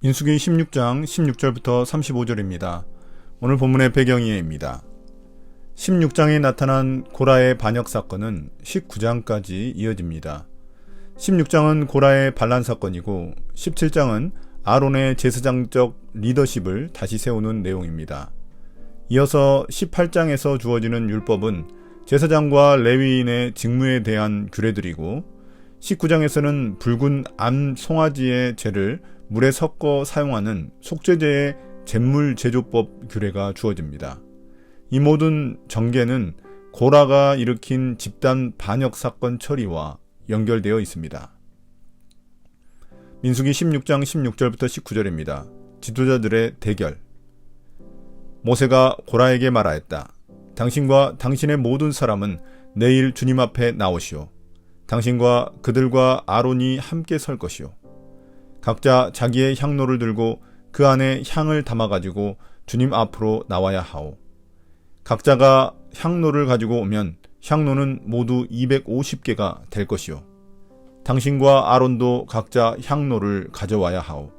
민수기 16장 16절부터 35절입니다. 오늘 본문의 배경이에입니다. 16장에 나타난 고라의 반역 사건은 19장까지 이어집니다. 16장은 고라의 반란 사건이고 17장은 아론의 제사장적 리더십을 다시 세우는 내용입니다. 이어서 18장에서 주어지는 율법은 제사장과 레위인의 직무에 대한 규례들이고 19장에서는 붉은 암 송아지의 죄를 물에 섞어 사용하는 속죄제의 잿물 제조법 규례가 주어집니다. 이 모든 전개는 고라가 일으킨 집단 반역 사건 처리와 연결되어 있습니다. 민수기 16장 16절부터 19절입니다. 지도자들의 대결. 모세가 고라에게 말하였다. 당신과 당신의 모든 사람은 내일 주님 앞에 나오시오. 당신과 그들과 아론이 함께 설 것이오. 각자 자기의 향로를 들고 그 안에 향을 담아가지고 주님 앞으로 나와야 하오. 각자가 향로를 가지고 오면 향로는 모두 250개가 될 것이오. 당신과 아론도 각자 향로를 가져와야 하오.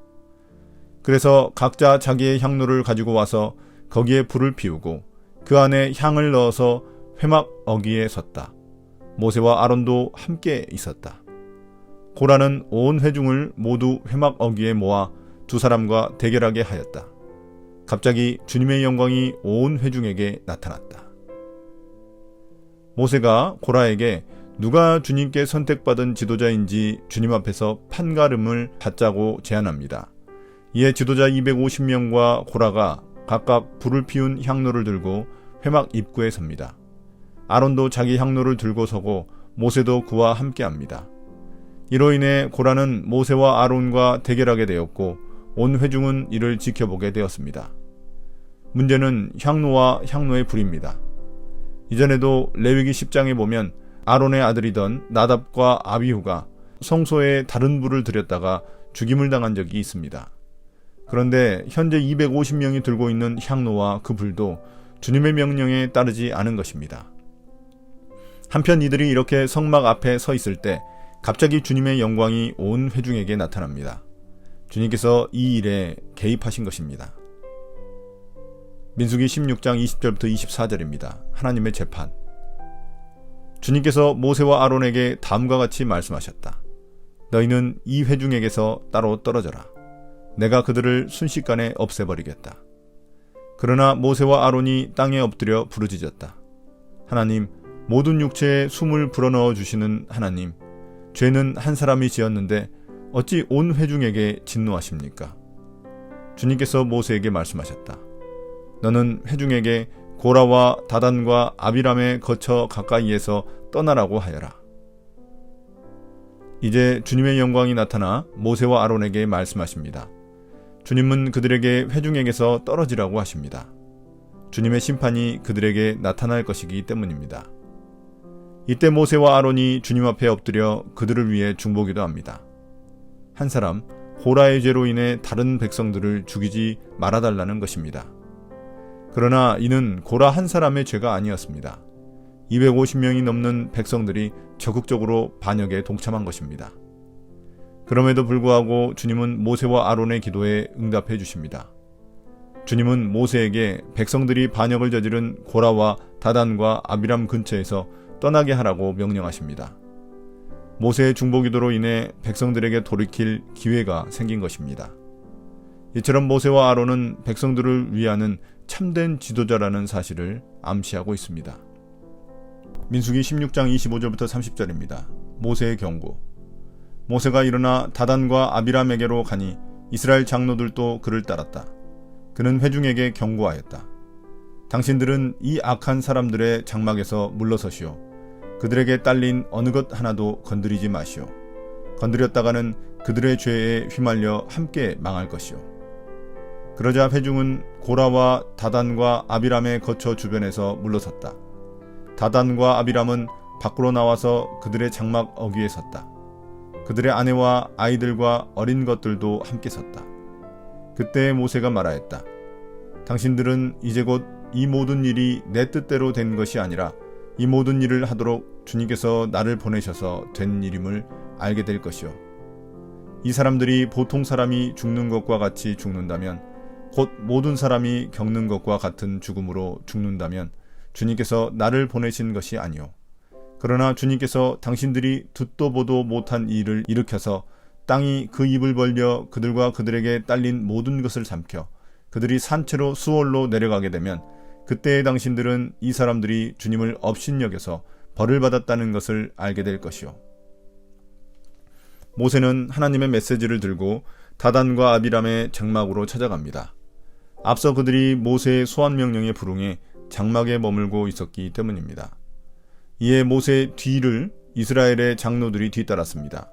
그래서 각자 자기의 향로를 가지고 와서 거기에 불을 피우고 그 안에 향을 넣어서 회막 어귀에 섰다. 모세와 아론도 함께 있었다. 고라는 온 회중을 모두 회막 어귀에 모아 두 사람과 대결하게 하였다. 갑자기 주님의 영광이 온 회중에게 나타났다. 모세가 고라에게 누가 주님께 선택받은 지도자인지 주님 앞에서 판가름을 받자고 제안합니다. 이에 지도자 250명과 고라가 각각 불을 피운 향로를 들고 회막 입구에 섭니다. 아론도 자기 향로를 들고 서고 모세도 그와 함께합니다. 이로 인해 고라는 모세와 아론과 대결하게 되었고 온 회중은 이를 지켜보게 되었습니다. 문제는 향로와 향로의 불입니다. 이전에도 레위기 10장에 보면 아론의 아들이던 나답과 아비후가 성소에 다른 불을 들였다가 죽임을 당한 적이 있습니다. 그런데 현재 250명이 들고 있는 향로와 그 불도 주님의 명령에 따르지 않은 것입니다. 한편 이들이 이렇게 성막 앞에 서 있을 때 갑자기 주님의 영광이 온 회중에게 나타납니다. 주님께서 이 일에 개입하신 것입니다. 민수기 16장 20절부터 24절입니다. 하나님의 재판. 주님께서 모세와 아론에게 다음과 같이 말씀하셨다. 너희는 이 회중에게서 따로 떨어져라. 내가 그들을 순식간에 없애버리겠다. 그러나 모세와 아론이 땅에 엎드려 부르짖었다. 하나님, 모든 육체에 숨을 불어넣어 주시는 하나님, 죄는 한 사람이 지었는데 어찌 온 회중에게 진노하십니까? 주님께서 모세에게 말씀하셨다. 너는 회중에게 고라와 다단과 아비람에 거쳐 가까이에서 떠나라고 하여라. 이제 주님의 영광이 나타나 모세와 아론에게 말씀하십니다. 주님은 그들에게 회중에게서 떨어지라고 하십니다. 주님의 심판이 그들에게 나타날 것이기 때문입니다. 이때 모세와 아론이 주님 앞에 엎드려 그들을 위해 중보기도 합니다. 한 사람, 고라의 죄로 인해 다른 백성들을 죽이지 말아달라는 것입니다. 그러나 이는 고라 한 사람의 죄가 아니었습니다. 250명이 넘는 백성들이 적극적으로 반역에 동참한 것입니다. 그럼에도 불구하고 주님은 모세와 아론의 기도에 응답해 주십니다. 주님은 모세에게 백성들이 반역을 저지른 고라와 다단과 아비람 근처에서 떠나게 하라고 명령하십니다. 모세의 중보기도로 인해 백성들에게 돌이킬 기회가 생긴 것입니다. 이처럼 모세와 아론은 백성들을 위하는 참된 지도자라는 사실을 암시하고 있습니다. 민수기 16장 25절부터 30절입니다. 모세의 경고. 모세가 일어나 다단과 아비람에게로 가니 이스라엘 장로들도 그를 따랐다. 그는 회중에게 경고하였다. 당신들은 이 악한 사람들의 장막에서 물러서시오. 그들에게 딸린 어느 것 하나도 건드리지 마시오. 건드렸다가는 그들의 죄에 휘말려 함께 망할 것이오. 그러자 회중은 고라와 다단과 아비람의 거처 주변에서 물러섰다. 다단과 아비람은 밖으로 나와서 그들의 장막 어귀에 섰다. 그들의 아내와 아이들과 어린 것들도 함께 섰다. 그때 모세가 말하였다. 당신들은 이제 곧 이 모든 일이 내 뜻대로 된 것이 아니라 이 모든 일을 하도록 주님께서 나를 보내셔서 된 일임을 알게 될 것이요. 이 사람들이 보통 사람이 죽는 것과 같이 죽는다면, 곧 모든 사람이 겪는 것과 같은 죽음으로 죽는다면 주님께서 나를 보내신 것이 아니요. 그러나 주님께서 당신들이 듣도 보도 못한 일을 일으켜서 땅이 그 입을 벌려 그들과 그들에게 딸린 모든 것을 삼켜 그들이 산채로 수월로 내려가게 되면, 그때의 당신들은 이 사람들이 주님을 업신여겨서 벌을 받았다는 것을 알게 될 것이요. 모세는 하나님의 메시지를 들고 다단과 아비람의 장막으로 찾아갑니다. 앞서 그들이 모세의 소환 명령에 불응해 장막에 머물고 있었기 때문입니다. 이에 모세의 뒤를 이스라엘의 장로들이 뒤따랐습니다.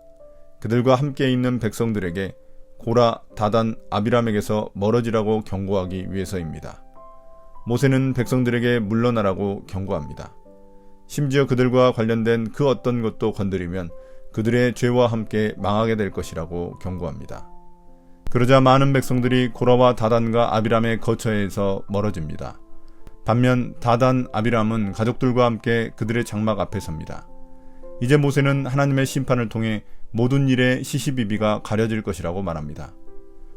그들과 함께 있는 백성들에게 고라, 다단, 아비람에게서 멀어지라고 경고하기 위해서입니다. 모세는 백성들에게 물러나라고 경고합니다. 심지어 그들과 관련된 그 어떤 것도 건드리면 그들의 죄와 함께 망하게 될 것이라고 경고합니다. 그러자 많은 백성들이 고라와 다단과 아비람의 거처에서 멀어집니다. 반면 다단, 아비람은 가족들과 함께 그들의 장막 앞에 섭니다. 이제 모세는 하나님의 심판을 통해 모든 일의 시시비비가 가려질 것이라고 말합니다.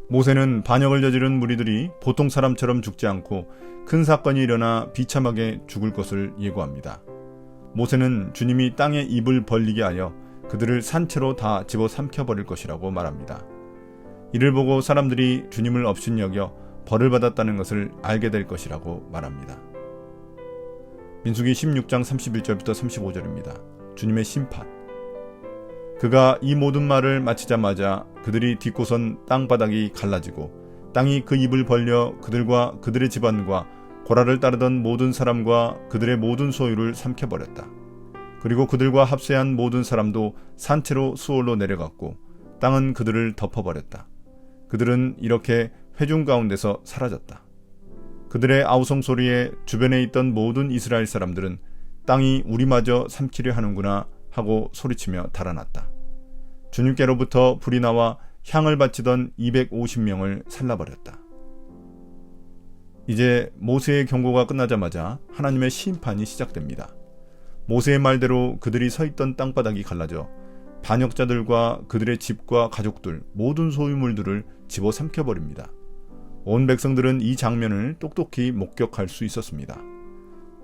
모세는 반역을 저지른 무리들이 보통 사람처럼 죽지 않고 큰 사건이 일어나 비참하게 죽을 것을 예고합니다. 모세는 주님이 땅의 입을 벌리게 하여 그들을 산채로 다 집어 삼켜버릴 것이라고 말합니다. 이를 보고 사람들이 주님을 업신여겨 벌을 받았다는 것을 알게 될 것이라고 말합니다. 민수기 16장 31절부터 35절입니다. 주님의 심판. 그가 이 모든 말을 마치자마자 그들이 딛고선 땅바닥이 갈라지고 땅이 그 입을 벌려 그들과 그들의 집안과 고라를 따르던 모든 사람과 그들의 모든 소유를 삼켜버렸다. 그리고 그들과 합세한 모든 사람도 산채로 수월로 내려갔고 땅은 그들을 덮어버렸다. 그들은 이렇게 회중 가운데서 사라졌다. 그들의 아우성 소리에 주변에 있던 모든 이스라엘 사람들은 땅이 우리마저 삼키려 하는구나 하고 소리치며 달아났다. 주님께로부터 불이 나와 향을 바치던 250명을 살라버렸다. 이제 모세의 경고가 끝나자마자 하나님의 심판이 시작됩니다. 모세의 말대로 그들이 서 있던 땅바닥이 갈라져 반역자들과 그들의 집과 가족들, 모든 소유물들을 집어삼켜버립니다. 온 백성들은 이 장면을 똑똑히 목격할 수 있었습니다.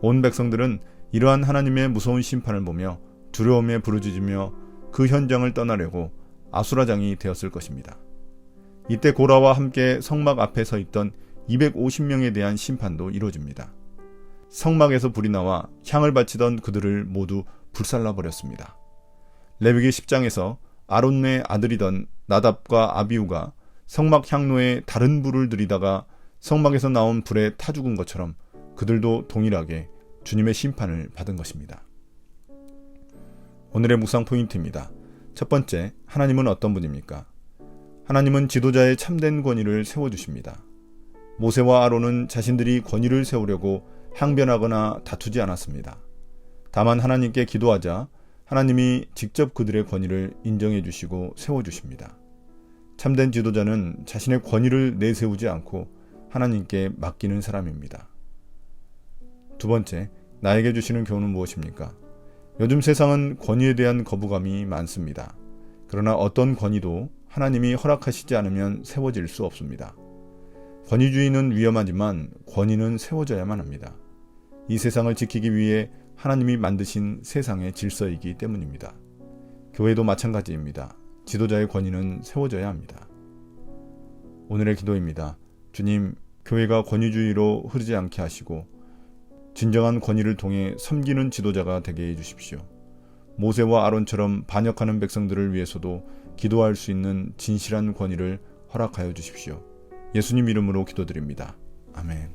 온 백성들은 이러한 하나님의 무서운 심판을 보며 두려움에 부르짖으며 그 현장을 떠나려고 아수라장이 되었을 것입니다. 이때 고라와 함께 성막 앞에 서 있던 250명에 대한 심판도 이루어집니다. 성막에서 불이 나와 향을 바치던 그들을 모두 불살라버렸습니다. 레위기 10장에서 아론의 아들이던 나답과 아비후가 성막 향로에 다른 불을 들이다가 성막에서 나온 불에 타 죽은 것처럼 그들도 동일하게 주님의 심판을 받은 것입니다. 오늘의 묵상 포인트입니다. 첫 번째, 하나님은 어떤 분입니까? 하나님은 지도자의 참된 권위를 세워주십니다. 모세와 아론은 자신들이 권위를 세우려고 항변하거나 다투지 않았습니다. 다만 하나님께 기도하자 하나님이 직접 그들의 권위를 인정해 주시고 세워주십니다. 참된 지도자는 자신의 권위를 내세우지 않고 하나님께 맡기는 사람입니다. 두 번째, 나에게 주시는 교훈은 무엇입니까? 요즘 세상은 권위에 대한 거부감이 많습니다. 그러나 어떤 권위도 하나님이 허락하시지 않으면 세워질 수 없습니다. 권위주의는 위험하지만 권위는 세워져야만 합니다. 이 세상을 지키기 위해 하나님이 만드신 세상의 질서이기 때문입니다. 교회도 마찬가지입니다. 지도자의 권위는 세워져야 합니다. 오늘의 기도입니다. 주님, 교회가 권위주의로 흐르지 않게 하시고 진정한 권위를 통해 섬기는 지도자가 되게 해주십시오. 모세와 아론처럼 반역하는 백성들을 위해서도 기도할 수 있는 진실한 권위를 허락하여 주십시오. 예수님 이름으로 기도드립니다. 아멘.